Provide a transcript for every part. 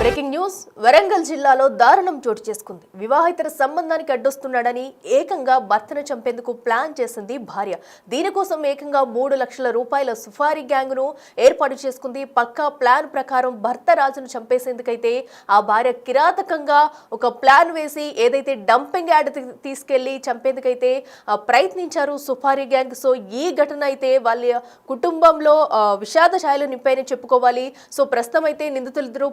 Breaking news Warangal జిల్లాలో దారుణం చోటు చేసుకుంది. వివాహితర సంబంధానికి అడ్డొస్తున్నాడని ఏకంగా భర్తను చంపేందుకు ప్లాన్ చేసింది భార్య. దీనికోసం ఏకంగా 3 లక్షల రూపాయల సుఫారీ గ్యాంగ్ ను ఏర్పాటు చేసుకుంది. పక్కా ప్లాన్ ప్రకారం భర్త రాజును చంపేసేందుకైతే ఆ భార్య కిరాతకంగా ఒక ప్లాన్ వేసి ఏదైతే డంపింగ్ యార్డ్ తీసుకెళ్లి చంపేందుకైతే ప్రయత్నించారు సుఫారీ గ్యాంగ్. సో ఈ ఘటన అయితే వాళ్ళ కుటుంబంలో విషాద ఛాయలు నింపాయని చెప్పుకోవాలి. సో ప్రస్తుతం అయితే నిందితులిద్దరూ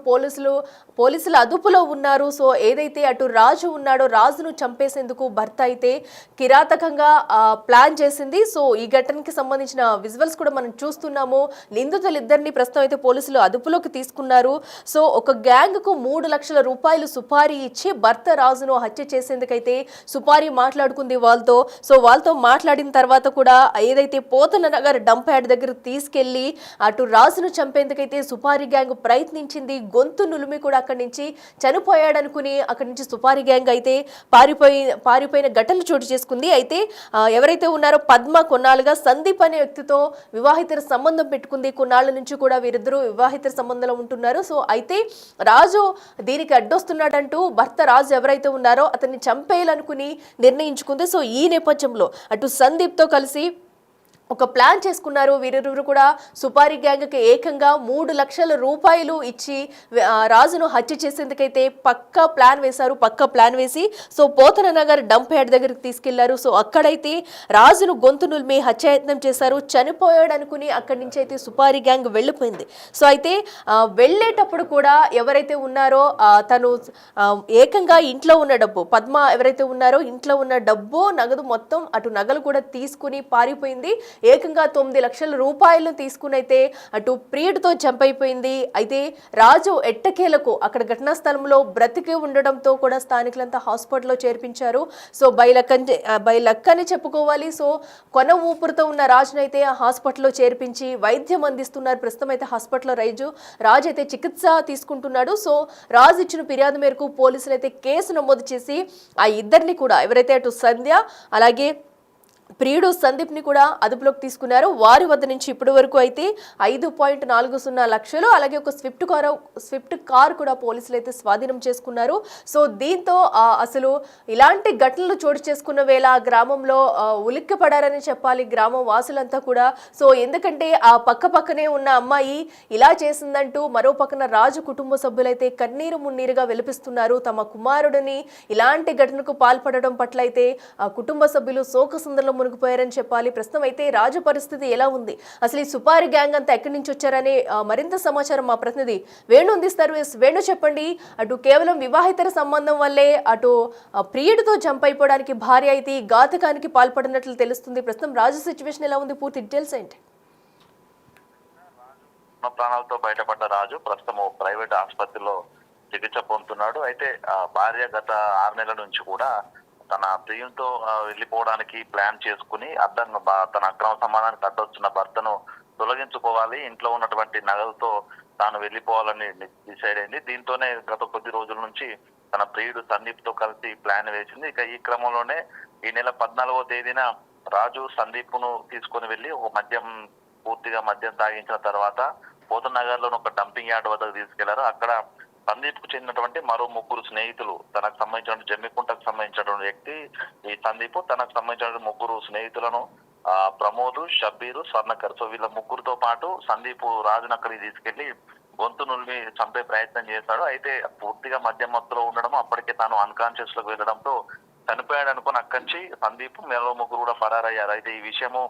పోలీసుల అదుపులో ఉన్నారు. సో ఏదైతే అటు రాజు ఉన్నాడో రాజును చంపేసేందుకు భర్త అయితే కిరాతకంగా ప్లాన్ చేసింది. సో ఈ ఘటనకి సంబంధించిన విజువల్స్ కూడా మనం చూస్తున్నాము. నిందితులిద్దరిని ప్రస్తుతం అయితే పోలీసులు అదుపులోకి తీసుకున్నారు. సో ఒక గ్యాంగ్ కు 3 లక్షల రూపాయలు సుపారీ ఇచ్చి భర్త రాజును హత్య చేసేందుకైతే సుపారీ మాట్లాడుకుంది వాళ్ళతో. సో వాళ్ళతో మాట్లాడిన తర్వాత కూడా ఏదైతే పోతన నగర్ డంప్ యార్డ్ దగ్గర తీసుకెళ్లి అటు రాజును చంపేందుకైతే సుపారీ గ్యాంగ్ ప్రయత్నించింది. గొంతు నులిమి కూడా అక్కడి నుంచి చనిపోయాడనుకుని అక్కడి నుంచి సుపారీ గ్యాంగ్ అయితే పారిపోయిన ఘటనలు చోటు చేసుకుంది. అయితే ఎవరైతే ఉన్నారో పద్మ కొన్నాళ్ళుగా సందీప్ అనే వ్యక్తితో వివాహితర సంబంధం పెట్టుకుంది. కొన్నాళ్ళ నుంచి కూడా వీరిద్దరూ వివాహితర సంబంధంలో ఉంటున్నారు. సో అయితే రాజు దీనికి అడ్డొస్తున్నాడంటూ భర్త రాజు ఎవరైతే ఉన్నారో అతన్ని చంపేయాలనుకుని నిర్ణయించుకుంది. సో ఈ నేపథ్యంలో అటు సందీప్తో కలిసి ఒక ప్లాన్ చేసుకున్నారు. వీరిరువురు కూడా సుపారీ గ్యాంగ్కి ఏకంగా 3 లక్షల రూపాయలు ఇచ్చి రాజును హత్య చేసేందుకైతే పక్కా ప్లాన్ వేసి so Pothana Nagar dump yard దగ్గరికి తీసుకెళ్లారు. సో అక్కడైతే రాజును గొంతు నులిమి హత్యాయత్నం చేశారు. చనిపోయాడు అనుకుని అక్కడి నుంచి అయితే సుపారీ గ్యాంగ్ వెళ్ళిపోయింది. సో అయితే వెళ్ళేటప్పుడు కూడా ఎవరైతే ఉన్నారో తను ఏకంగా ఇంట్లో ఉన్న డబ్బు పద్మ ఎవరైతే ఉన్నారో ఇంట్లో ఉన్న డబ్బు నగదు మొత్తం అటు నగలు కూడా తీసుకుని పారిపోయింది. ఏకంగా 9 లక్షల రూపాయలు తీసుకుని అయితే అటు ప్రియుడితో జంప్ అయిపోయింది. అయితే రాజు ఎట్టకేలకు అక్కడ ఘటనా స్థలంలో బ్రతికి ఉండడంతో కూడా స్థానికులంతా హాస్పిటల్లో చేర్పించారు. సో బై లక్ అని చెప్పుకోవాలి. సో కొన ఊపిరితో ఉన్న రాజునైతే హాస్పిటల్లో చేర్పించి వైద్యం అందిస్తున్నారు. ప్రస్తుతం అయితే హాస్పిటల్లో రాజు అయితే చికిత్స తీసుకుంటున్నాడు. సో రాజు ఇచ్చిన ఫిర్యాదు మేరకు పోలీసులు అయితే కేసు నమోదు చేసి ఆ ఇద్దరిని కూడా ఎవరైతే అటు సంధ్య అలాగే ప్రియుడు సందీప్ ని కూడా అదుపులోకి తీసుకున్నారు. వారి వద్ద నుంచి ఇప్పటి వరకు అయితే 5.40 లక్షలు అలాగే ఒక స్విఫ్ట్ కార్ కూడా పోలీసులు అయితే స్వాధీనం చేసుకున్నారు. సో దీంతో అసలు ఇలాంటి ఘటనలు చోటు చేసుకున్న వేళ గ్రామంలో ఉలిక్కి పడారని చెప్పాలి గ్రామం వాసులంతా కూడా. సో ఎందుకంటే ఆ పక్కనే ఉన్న అమ్మాయి ఇలా చేసిందంటూ మరో పక్కన రాజు కుటుంబ సభ్యులైతే కన్నీరు మున్నీరుగా వెలిపిస్తున్నారు. తమ కుమారుడిని ఇలాంటి ఘటనకు పాల్పడడం పట్ల అయితే ఆ కుటుంబ సభ్యులు శోకసుందరలో మునిగిపోయారని చెప్పాలి. ప్రస్తుతం అయితే రాజు పరిస్థితి ఎలా ఉంది, అసలు ఈ సుపారీ గ్యాంగ్ అంతా ఎక్కడి నుంచి వచ్చారనే మరింత సమాచారం మా ప్రతినిధి వేణు అందిస్తారు. వేణు చెప్పండి, అటు కేవలం వివాహితర సంబంధం వల్లే అటు ప్రియుడితో జంప్ అయిపోవడానికి భార్య అయితే ఈ ఘాతకానికి పాల్పడినట్లు తెలుస్తుంది. ప్రస్తుతం రాజు సిచ్యువేషన్ ఎలా ఉంది, పూర్తి డీటెయిల్స్ ఏంటి? ప్రాణాలతో బయటపడ్డ రాజు ప్రస్తుతం ప్రైవేట్ ఆసుపత్రిలో చికిత్స పొందుతున్నాడు. అయితే భార్య గత 6 నెలల నుంచి కూడా తన ప్రియులతో వెళ్ళిపోవడానికి ప్లాన్ చేసుకుని తన అక్రమ సంబంధానికి అడ్డొస్తున్న భర్తను తొలగించుకోవాలి, ఇంట్లో ఉన్నటువంటి నగలతో తాను వెళ్ళిపోవాలని డిసైడ్ అయింది. దీంతోనే గత కొద్ది రోజుల నుంచి తన ప్రియుడు సందీప్ తో కలిసి ప్లాన్ వేసింది. ఇక ఈ క్రమంలోనే ఈ నెల 14వ తేదీన రాజు సందీప్ ను తీసుకుని వెళ్లి పూర్తిగా మద్యం తాగించిన తర్వాత పోతన నగర్ లో ఒక డంపింగ్ యార్డ్ వద్దకు తీసుకెళ్లారు. అక్కడ సందీప్ కు చెందినటువంటి మరో 3 స్నేహితులు, తనకు సంబంధించిన జమ్మికుంటకు సంబంధించినటువంటి వ్యక్తి ఈ సందీప్, తనకు సంబంధించిన 3 స్నేహితులను ప్రమోద్, షబ్బీరు, స్వర్ణకర్, సో వీళ్ళ 3తో పాటు సందీప్ రాజును అక్కడికి తీసుకెళ్లి గొంతు నులిమి చంపే ప్రయత్నం చేశాడు. అయితే పూర్తిగా మద్యం మత్తులో ఉండడం, అప్పటికే తాను అన్కాన్షియస్ లోకి వెళ్ళడంతో చనిపోయాడు అనుకుని అక్కడి నుంచి సందీప్ మరో 3 కూడా ఫరారయ్యారు. అయితే ఈ విషయము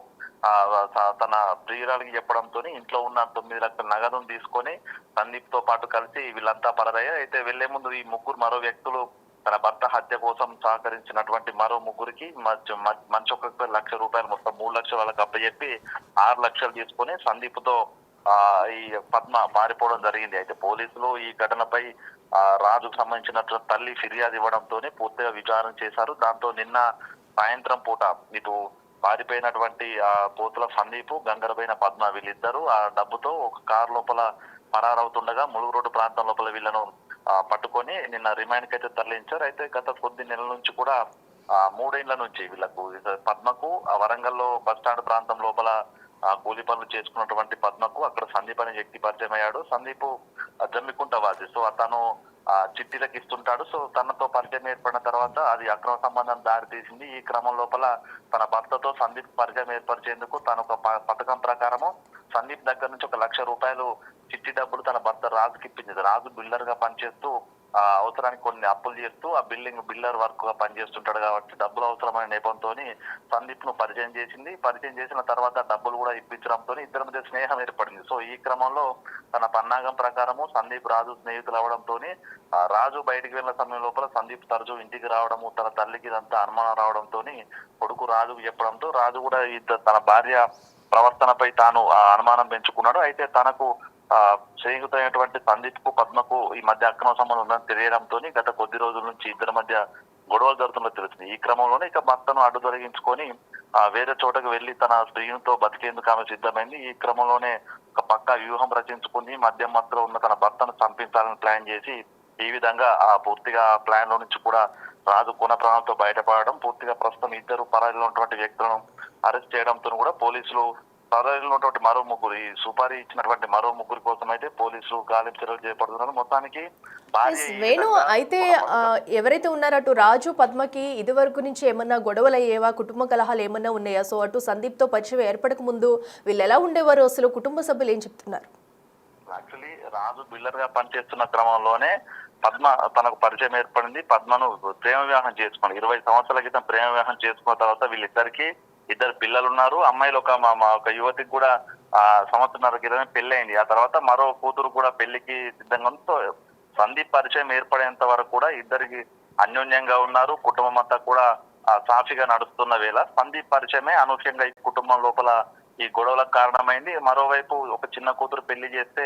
తన ప్రియురాలికి చెప్పడంతో ఇంట్లో ఉన్న 9 లక్షల నగదును తీసుకొని సందీప్ తో పాటు కలిసి వీళ్ళంతా పరారయ్యారు. అయితే వెళ్లే ముందు ఈ 3 మరో వ్యక్తులు తన భర్త హత్య కోసం సహకరించినటువంటి మరో 3కి మంచి ఒక్కొక్క ₹1,00,000 మొత్తం 3 లక్షలు వాళ్ళకి అప్పచెప్పి 6 లక్షలు తీసుకొని సందీప్ తో ఈ పద్మ పారిపోవడం జరిగింది. అయితే పోలీసులు ఈ ఘటనపై రాజుకు సంబంధించినటువంటి తల్లి ఫిర్యాదు ఇవ్వడంతో పూర్తిగా విచారణ చేశారు. దాంతో నిన్న సాయంత్రం పూట ఇటు పారిపోయినటువంటి పోతుల సందీప్, గంగరబైన పద్మ వీళ్ళిద్దరూ ఆ డబ్బుతో ఒక కారు లోపల పరారవుతుండగా ములుగు రోడ్డు ప్రాంతం లోపల వీళ్ళను పట్టుకొని నిన్న రిమాండ్ కి అయితే తరలించారు. అయితే గత కొద్ది నెలల నుంచి కూడా 3 ఏళ్ల నుంచి వీళ్ళకు పద్మకు వరంగల్లో బస్టాండ్ ప్రాంతం లోపల కూలి పనులు చేసుకున్నటువంటి పద్మకు అక్కడ సందీప్ అనే వ్యక్తి పరిచయం అయ్యాడు. సందీప్ జమ్మికుంట వాసి. సో తను చిట్టీలకు ఇస్తుంటాడు. సో తనతో పరిచయం ఏర్పడిన తర్వాత అది అక్రమ సంబంధం దారి తీసింది. ఈ క్రమం లోపల తన భర్తతో సందీప్ పరిచయం ఏర్పరిచేందుకు తను ఒక పథకం ప్రకారము సందీప్ దగ్గర నుంచి 1 లక్ష రూపాయలు చిట్టి డబ్బులు తన భర్త రాజుకి ఇప్పించింది. రాజు బిల్డర్ గా పనిచేస్తూ అవసరానికి కొన్ని అప్పులు చేస్తూ ఆ బిల్డర్ వర్క్ గా పనిచేస్తుంటాడు కాబట్టి డబ్బులు అవసరమైన నేపంతో సందీప్ ను పరిచయం చేసింది. పరిచయం చేసిన తర్వాత డబ్బులు కూడా ఇప్పించడంతో ఇద్దరి మధ్య స్నేహం ఏర్పడింది. సో ఈ క్రమంలో తన పన్నాగం ప్రకారము సందీప్ రాజు స్నేహితులు అవడంతో రాజు బయటికి వెళ్ళిన సమయం లోపల సందీప్ తరచూ ఇంటికి రావడము, తన తల్లికి ఇదంతా అనుమానం రావడంతో కొడుకు రాజుకు చెప్పడంతో రాజు కూడా తన భార్య ప్రవర్తనపై తాను అనుమానం పెంచుకున్నాడు. అయితే తనకు స్నేహితుడైనటువంటి సందీప్ కు పద్మకు ఈ మధ్య అక్రమ సంబంధం ఉందని తెలియడంతో గత కొద్ది రోజుల నుంచి ఇద్దరి మధ్య గొడవలు జరుగుతున్నట్టు తెలుస్తుంది. ఈ క్రమంలోనే ఇక భర్తను అడ్డు తొలగించుకొని వేరే చోటకు వెళ్లి తన స్త్రీతో బతికేందుకు ఆమె సిద్ధమైంది. ఈ క్రమంలోనే ఒక పక్క వ్యూహం రచించుకుని మద్యం మత్తులో ఉన్న తన భర్తను చంపించాలని ప్లాన్ చేసి ఈ విధంగా పూర్తిగా ప్లాన్ లో నుంచి కూడా రాజు కొన ప్రాణంతో బయటపడడం, పూర్తిగా ప్రస్తుతం ఇద్దరు పరాయిలో ఉన్నటువంటి వ్యక్తులను అరెస్ట్ చేయడంతో కూడా పోలీసులు పరాయిలో ఉన్నటువంటి మరో ముగ్గురు, ఈ సుపారీ ఇచ్చినటువంటి మరో ముగ్గురు కోసం అయితే పోలీసులు గాలింపు చర్యలు చేపడుతున్నారు. మొత్తానికి వేణు అయితే ఎవరైతే ఉన్నారో అటు రాజు పద్మకి ఇదివరకు నుంచి ఏమన్నా గొడవలు అయ్యేవా, కుటుంబ కలహాలు ఏమన్నా ఉన్నాయా? సో అటు సందీప్ తో పరిచయం ఏర్పడక ముందు వీళ్ళు ఎలా ఉండేవారు, అసలు కుటుంబ సభ్యులు ఏం చెప్తున్నారు? యాక్చువల్లీ రాజు బిల్డర్ గా పనిచేస్తున్న క్రమంలోనే పద్మ తనకు పరిచయం ఏర్పడింది. పద్మను ప్రేమ వివాహం చేసుకున్నాడు. 20 సంవత్సరాల క్రితం ప్రేమ వివాహం చేసుకున్న తర్వాత వీళ్ళిద్దరికి 2 పిల్లలు ఉన్నారు. అమ్మాయిలు ఒక యువతికి కూడా సంవత్సరాల క్రితమే పెళ్లి అయింది. ఆ తర్వాత మరో కూతురు కూడా పెళ్లికి సిద్ధంగా ఉంది. సో సందీప్ పరిచయం ఏర్పడేంత వరకు కూడా ఇద్దరికి అన్యోన్యంగా ఉన్నారు. కుటుంబం అంతా కూడా సాఫీగా నడుస్తున్న వేళ సందీప్ పరిచయమే అనూహ్యంగా ఈ కుటుంబం లోపల ఈ గొడవలకు కారణమైంది. మరోవైపు ఒక చిన్న కూతురు పెళ్లి చేస్తే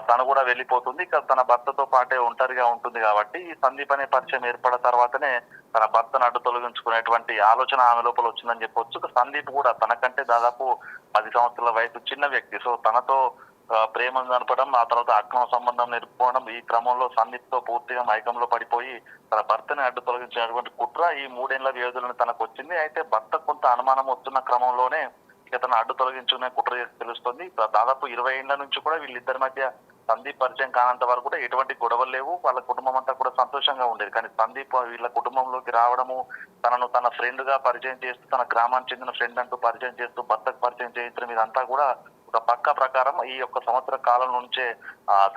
తను కూడా వెళ్ళిపోతుంది. ఇక తన భర్తతో పాటే ఒంటరిగా ఉంటుంది కాబట్టి ఈ సందీప్ అనే పరిచయం ఏర్పడిన తర్వాతనే తన భర్తను అడ్డు తొలగించుకునేటువంటి ఆలోచన ఆమె లోపల వచ్చిందని చెప్పొచ్చు. సందీప్ కూడా తనకంటే దాదాపు 10 సంవత్సరాల వయసు చిన్న వ్యక్తి. సో తనతో ప్రేమ కనపడం, ఆ తర్వాత అక్రమ సంబంధం నిలుపుకోవడం, ఈ క్రమంలో సందీప్ తో పూర్తిగా మైకంలో పడిపోయి తన భర్తని అడ్డు తొలగించినటువంటి కుట్ర ఈ 3 ఏళ్ల వ్యవధిలోనే తనకు వచ్చింది. అయితే భర్త కొంత అనుమానం వస్తున్న క్రమంలోనే ఇక తన అడ్డు తొలగించుకునే కుట్ర తెలుస్తుంది. దాదాపు 20 ఏళ్ల నుంచి కూడా వీళ్ళిద్దరి మధ్య సందీప్ పరిచయం కానంత వరకు కూడా ఎటువంటి గొడవలు లేవు. వాళ్ళ కుటుంబం అంతా కూడా సంతోషంగా ఉండేది. కానీ సందీప్ వీళ్ళ కుటుంబంలోకి రావడము, తనను తన ఫ్రెండ్ గా పరిచయం చేస్తూ, తన గ్రామానికి చెందిన ఫ్రెండ్ అంటూ పరిచయం చేస్తూ భర్తకు పరిచయం చేయించడం ఇదంతా కూడా ఒక పక్క ప్రకారం ఈ 1 సంవత్సర కాలం నుంచే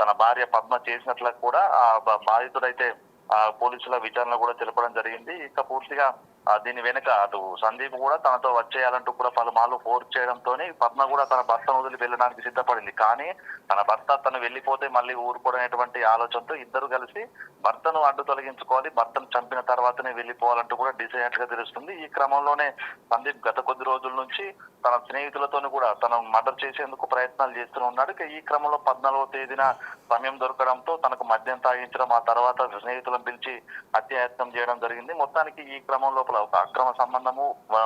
తన భార్య పద్మ చేసినట్లకు కూడా బాధితుడైతే పోలీసుల విచారణ కూడా తెలపడం జరిగింది. ఇక పూర్తిగా దీని వెనుక అటు సందీప్ కూడా తనతో వచ్చేయాలంటూ కూడా పలుమార్లు ఫోర్స్ చేయడంతో పద్మ కూడా తన భర్తను వదిలి వెళ్ళడానికి సిద్ధపడింది. కానీ తన భర్త తను వెళ్ళిపోతే మళ్ళీ ఊరుకోవడనేటువంటి ఆలోచనతో ఇద్దరు కలిసి భర్తను అడ్డు తొలగించుకోవాలి, భర్తను చంపిన తర్వాతనే వెళ్ళిపోవాలంటూ కూడా డిసైడ్ అయినట్టుగా తెలుస్తుంది. ఈ క్రమంలోనే సందీప్ గత కొద్ది రోజుల నుంచి తన స్నేహితులతో కూడా తను మర్డర్ చేసేందుకు ప్రయత్నాలు చేస్తూ ఉన్నాడు. ఈ క్రమంలో 14వ తేదీన సమయం దొరకడంతో తనకు మద్యం తాగించడం, ఆ తర్వాత స్నేహితులను పిలిచి హత్యాయత్నం చేయడం జరిగింది. మొత్తానికి ఈ క్రమం లోపల ఒక అక్రమ సంబంధము,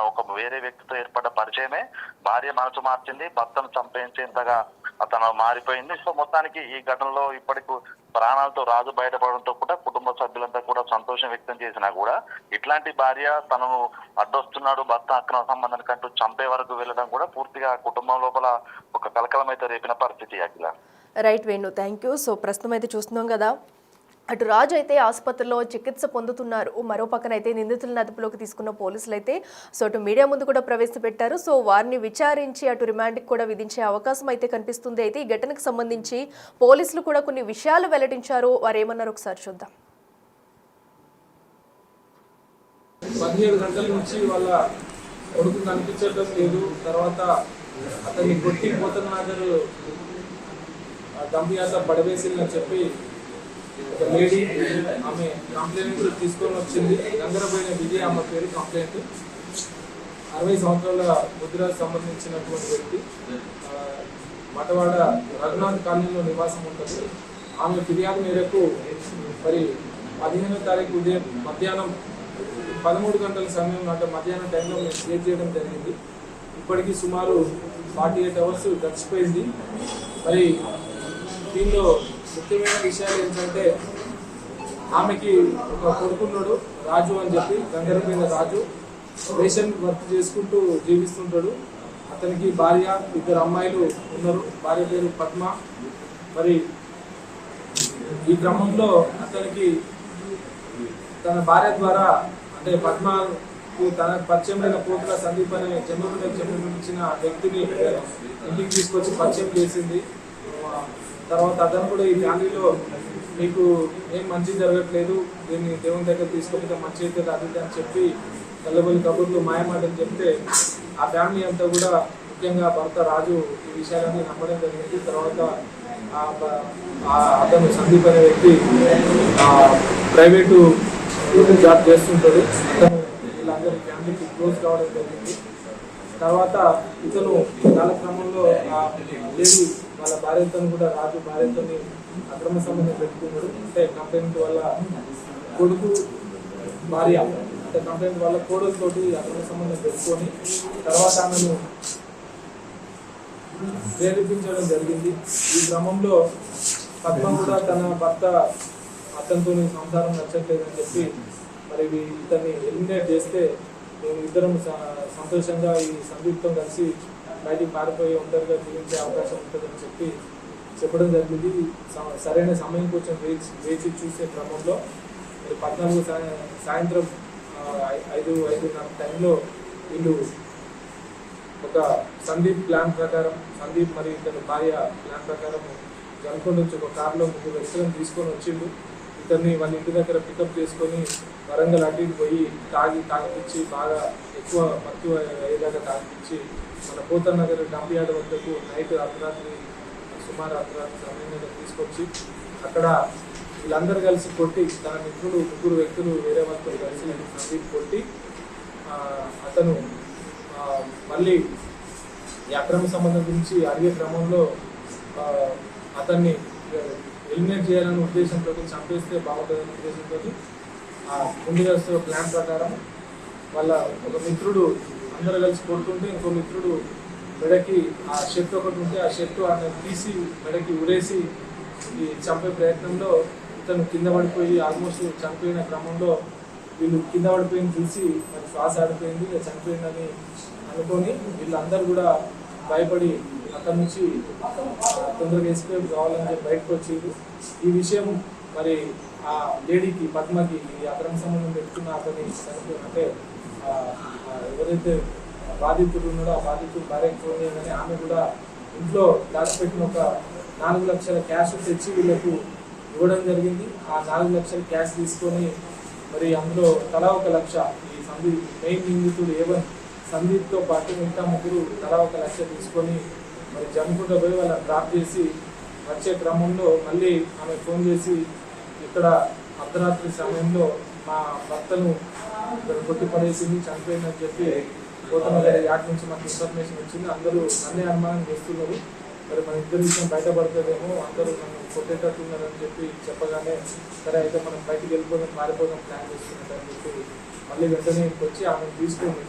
ఒక వేరే వ్యక్తితో ఏర్పడ్డ పరిచయమే భార్య మనసు మార్చింది, భర్తను చంపేంతగా తను మారిపోయింది. సో మొత్తానికి ఈ ఘటనలో ఇప్పటికి ప్రాణాలతో రాజు బయటపడడంతో కూడా కుటుంబ సభ్యులంతా కూడా సంతోషం వ్యక్తం చేసినా కూడా ఇట్లాంటి భార్య తనను అడ్డొస్తున్నాడు, భర్త అక్రమ సంబంధానికి అంటూ చంపే వరకు వెళ్ళడం కూడా పూర్తిగా కుటుంబం లోపల ఒక కలకలం అయితే రేపిన పరిస్థితి. Akhila right Venu, thank you. So ప్రస్తుతం అయితే చూస్తున్నాం కదా, అటు రాజు అయితే ఆసుపత్రిలో చికిత్స పొందుతున్నారు. మరో పక్కన అయితే నిందితులను అదుపులోకి తీసుకున్న పోలీసులు అయితే సో అటు మీడియా ముందు కూడా ప్రవేశపెట్టారు. సో వారిని విచారించి అటు రిమాండ్కి కూడా విధించే అవకాశం అయితే కనిపిస్తుంది. అయితే ఈ ఘటనకు సంబంధించి పోలీసులు కూడా కొన్ని విషయాలు వెల్లడించారు. వారు ఏమన్నారు ఒకసారి చూద్దాం. 17 గంటల నుంచి వాళ్ళ కొడుకు కనిపించడం లేదు. తర్వాత అతన్ని కొట్టి పోతనాగర్ దంపియాత పడవేసిందని చెప్పి ఒక లేడీ ఆమె కంప్లైంట్ తీసుకొని వచ్చింది. గంగరపోయిన విజయ్ ఆమె పేరు కంప్లైంట్. 60 సంవత్సరాల ముద్రకు సంబంధించినటువంటి వ్యక్తి, మటవాడ రఘునాథ్ కాలనీలో నివాసం ఉంటుంది. ఆమె ఫిర్యాదు మేరకు మరి 15వ తారీఖు ఉదయం మధ్యాహ్నం 13 గంటల సమయం అంటే మధ్యాహ్నం టైంలో మేము షేర్ చేయడం జరిగింది. ఇప్పటికీ సుమారు 48 అవర్స్ గడిచిపోయింది. మరి దీనిలో ముఖ్యమైన విషయాలు ఏంటంటే ఆమెకి ఒక కొడుకున్నాడు రాజు అని చెప్పి, గంగరపోయిన రాజు రేషన్ వర్క్ చేసుకుంటూ జీవిస్తుంటాడు. అతనికి భార్య, 2 అమ్మాయిలు ఉన్నారు. భార్య పేరు పద్మ. మరి ఈ క్రమంలో అతనికి తన భార్య ద్వారా అంటే పద్మకు తనకు పరిచయం అయిన పోతుల సందీప్ అనే జన్మకు చెందించిన వ్యక్తిని ఇంటికి తీసుకొచ్చి పరిచయం చేసింది. తర్వాత అతను కూడా ఈ ఫ్యామిలీలో మీకు ఏం మంచి జరగట్లేదు, దీన్ని దేవుని దగ్గర తీసుకుంటే మంచి అయితే అది అని చెప్పి కళ్ళబొల్లి కబుర్లు మాయమాటలు చెప్తే ఆ ఫ్యామిలీ అంతా కూడా ముఖ్యంగా భర్త రాజు ఈ విషయాలన్నీ నమ్మడం జరిగింది. తర్వాత అతను సందీప్ అనే వ్యక్తి ప్రైవేటు జాబ్ చేస్తుంటాడు. అతను వీళ్ళందరి ఫ్యామిలీకి క్లోజ్ కావడం జరిగింది. తర్వాత ఇతను కాలక్రమంలో లేడీ వాళ్ళ భార్యతో కూడా రాజు భార్యతోని అక్రమ సంబంధం పెట్టుకున్నాడు. అంటే కంప్లైంట్ వల్ల కొడుకు భార్య అంటే కంప్లైంట్ వల్ల కోడలతోటి అక్రమ సంబంధం పెట్టుకొని తర్వాత ఆమెను ప్రేరేపించడం జరిగింది. ఈ క్రమంలో పద్మ కూడా తన భర్త అతనితో సంసారం నచ్చట్లేదని చెప్పి మరి ఇతన్ని ఎలిమినేట్ చేస్తే మేము ఇద్దరం సంతోషంగా ఈ సందీప్తో కలిసి బయటికి పారిపోయి ఒంటరిగా జీవించే అవకాశం ఉంటుందని చెప్పి చెప్పడం జరిగింది. సరైన సమయం కోసం వేచి చూసే క్రమంలో మరి 14 సాయంత్రం 5:30 టైంలో వీళ్ళు ఒక సందీప్ ప్లాన్ ప్రకారం సందీప్ మరి ఇతని భార్య ప్లాన్ ప్రకారం జనకొండ వచ్చి ఒక కారులో 3 వ్యక్తులను తీసుకొని వచ్చిండు. ఇతన్ని వాళ్ళ ఇంటి దగ్గర పికప్ చేసుకొని వరంగల్ అటు ఇటు పోయి తాగిపించి బాగా ఎక్కువ మత్తు అయ్యేదాకా తాగిపించి మన పోతన్ నగర్ డంప్ యార్డ్ వద్దకు నైట్ సుమారు అర్ధరాత్రి సమయంలో తీసుకొచ్చి అక్కడ వీళ్ళందరూ కలిసి కొట్టి తన మిత్రులు 3 వ్యక్తులు వేరే వాళ్ళతో కలిసి సందీప్ కొట్టి అతను మళ్ళీ ఈ అక్రమ సంబంధం గురించి అడిగే క్రమంలో అతన్ని ఎలిమినేట్ చేయాలనే ఉద్దేశంతో చంపేస్తే బాగుంటుందనే ఉద్దేశంతో ముందుగా ప్లాన్ ప్రకారం వాళ్ళ ఒక మిత్రుడు అందరూ కలిసి కొడుతుంటే ఇంకో మిత్రుడు మెడకి ఆ షర్ట్ ఒకటి ఉంటే ఆ షర్ట్ అతను తీసి మెడకి ఉరేసి ఈ చంపే ప్రయత్నంలో ఇతను కింద పడిపోయి ఆల్మోస్ట్ చనిపోయిన క్రమంలో వీళ్ళు కింద పడిపోయింది చూసి మరి శ్వాస ఆడిపోయింది చనిపోయిందని అనుకొని వీళ్ళందరూ కూడా భయపడి అక్కడి నుంచి తొందరగా ఎస్కేప్ కావాలని చెప్పి బయటకు వచ్చింది. ఈ విషయం మరి ఆ లేడీకి పద్మకి ఈ అక్రమ సంబంధం పెట్టుకున్న అతని అంటే ఎవరైతే బాధితుడు ఉన్నాడో ఆ బాధితుడు భార్యకు ఫోన్ చేయగానే ఆమె కూడా ఇంట్లో దాచిపెట్టిన ఒక 4 లక్షల క్యాష్ తెచ్చి వీళ్ళకు ఇవ్వడం జరిగింది. ఆ 4 లక్షల క్యాష్ తీసుకొని మరి అందులో తలా 1 లక్ష ఈ సందీప్ మెయిన్ నిందితుడు ఏవన్ సందీప్తో పాటు మిగతా 3 తలా 1 లక్ష తీసుకొని మరి జమ్ముకుంట పోయి వాళ్ళని డ్రాప్ చేసి వచ్చే క్రమంలో మళ్ళీ ఆమె ఫోన్ చేసి ఇక్కడ అర్ధరాత్రి సమయంలో మా భర్తను కొట్టి పడేసింది చనిపోయిందని చెప్పి కోతనగర్ యాడ్ నుంచి మాకు ఇన్ఫర్మేషన్ వచ్చింది. అందరూ నన్నే అనుమానం చేస్తున్నారు, మరి మన ఇద్దరు విషయం బయటపడుతుందేమో, అందరూ నన్ను కొట్టేటట్టున్నారని చెప్పి చెప్పగానే సరే అయితే మనం బయటికి వెళ్ళిపోదాం పారిపోదాం ప్లాన్ చేస్తున్నట్టు చెప్పి మళ్ళీ వెంటనే వచ్చి ఆమెను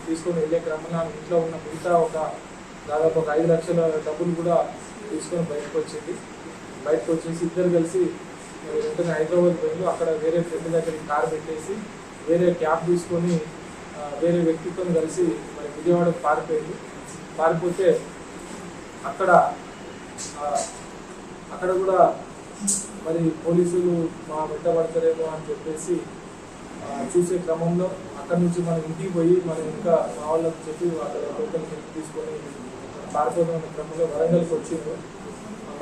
తీసుకొని వెళ్ళే క్రమంలో ఆమె ఇంట్లో ఉన్న మిగతా దాదాపు ఒక 5 లక్షల డబ్బులు కూడా తీసుకొని బయటకు వచ్చేసి ఇద్దరు కలిసి వెంటనే హైదరాబాద్ పోయిండు. అక్కడ వేరే ఫ్రెండ్ దగ్గర కారు పెట్టేసి వేరే క్యాబ్ తీసుకొని వేరే వ్యక్తితో కలిసి మరి విజయవాడకు పారిపోతే అక్కడ కూడా మరి పోలీసులు మా వెంటబడతారేమో అని చెప్పేసి చూసే క్రమంలో అక్కడ నుంచి మనం ఇంటికి పోయి మనం ఇంకా మా వాళ్ళకి చెప్పి అక్కడ లోకల్ తీసుకొని పారిపోతున్న క్రమంలో వరంగల్కి వచ్చింది.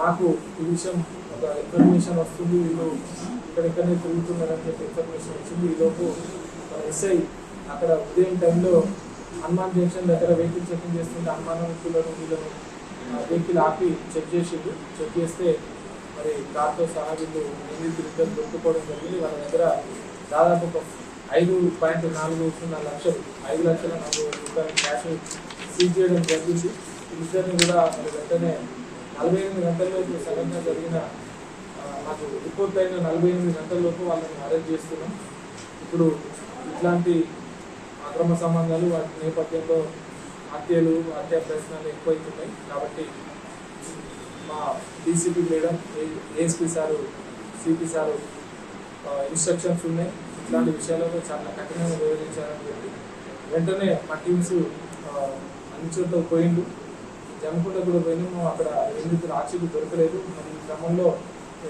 మాకు ఈ విషయం ఒక ఇన్ఫర్మేషన్ వస్తుంది, వీళ్ళు ఇక్కడెక్కడనే తిరుగుతున్నారని చెప్పి ఇన్ఫర్మేషన్ వచ్చింది. ఈలోపు ఎస్ఐ అక్కడ ఉదయం టైంలో హనుమాన్ జంక్షన్ దగ్గర వెహికల్ చెకింగ్ చేస్తుంటే అనుమానితులను వీళ్ళను వెహికల్ ఆపి చెక్ చేస్తే మరి కార్తో సహా వీళ్ళు నిందితులు దొరుకుకోవడం జరిగింది. వాళ్ళ దగ్గర దాదాపు ఒక 5.40 లక్షలు 5,40,000 క్యాష్ సీజ్ చేయడం జరిగింది. ఇద్దరిని కూడా మరి వెంటనే 48 గంటల్లోపు సడన్గా జరిగిన మాకు రిపోర్ట్ అయిన 48 గంటల్లోపు వాళ్ళని అరెస్ట్ చేస్తున్నాం. ఇప్పుడు ఇట్లాంటి అక్రమ సంబంధాలు వాటి నేపథ్యంలో హత్యా ప్రయత్నాలు ఎక్కువైతున్నాయి. కాబట్టి మా DCP madam ASP sir CP sir instructions ఉన్నాయి, ఇట్లాంటి విషయాలలో చాలా కఠినంగా వివరించాలని చెప్పి వెంటనే మా టీమ్స్ అన్ని చోట్ల పోయిండు. జమ్ముకుంట కూడా పోయినాము, అక్కడ నిందితులు ఆచూకీ దొరకలేదు. మరి ఈ క్రమంలో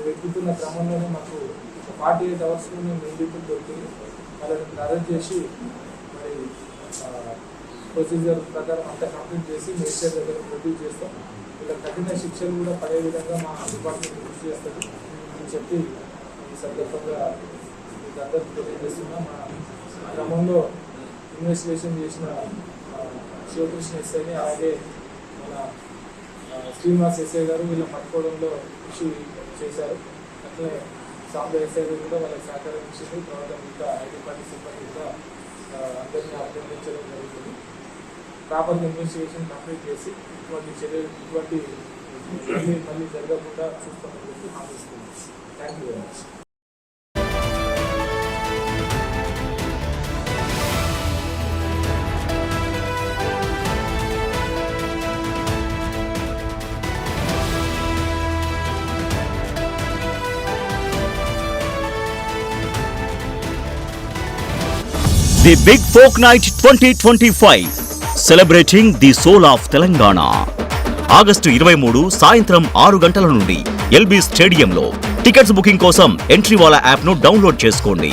వెతుకుతున్న క్రమంలోనే మాకు 48 అవర్స్లో మేము నిందితులు దొరికింది. వాళ్ళని అరెస్ట్ చేసి మరి ప్రొసీజర్ ప్రకారం అంతా కంప్లీట్ చేసి మేజిస్ట్రేట్ దగ్గర ప్రొడ్యూస్ చేస్తాం. ఇలా కఠిన శిక్షలు కూడా పడే విధంగా మా డిపార్ట్మెంట్ కృషి చేస్తుంది అని చెప్పి ఈ సందర్భంగా మీకు అందరికీ తెలియజేస్తున్నాం. ఆ క్రమంలో ఇన్వెస్టిగేషన్ చేసిన శివకృష్ణ ఎస్ఐని అలాగే మన శ్రీనివాస్ ఎస్ఐ గారు వీళ్ళ పట్టుకోవడంలో కృషి చేశారు. అట్లే సాంబ ఎస్ఐ గారు కూడా వాళ్ళకి సహకరించింది. తర్వాత మిగతా ఐటీ పార్టీ సిబ్బంది కూడా అందరినీ అభినందించడం జరుగుతుంది. ప్రాపర్ ఇన్వెస్టిగేషన్ కంప్లీట్ చేసి ఇటువంటి చర్యలు మళ్ళీ జరగకుండా చూస్తామని చెప్పి హామీస్తున్నాం. Thank you very much. The Big Folk Night 2025 celebrating the soul of Telangana. August 23 సాయంత్రం 6 గంటల నుండి ఎల్బీ స్టేడియంలో. టికెట్స్ బుకింగ్ కోసం ఎంట్రీవాలా యాప్ను డౌన్లోడ్ చేసుకోండి.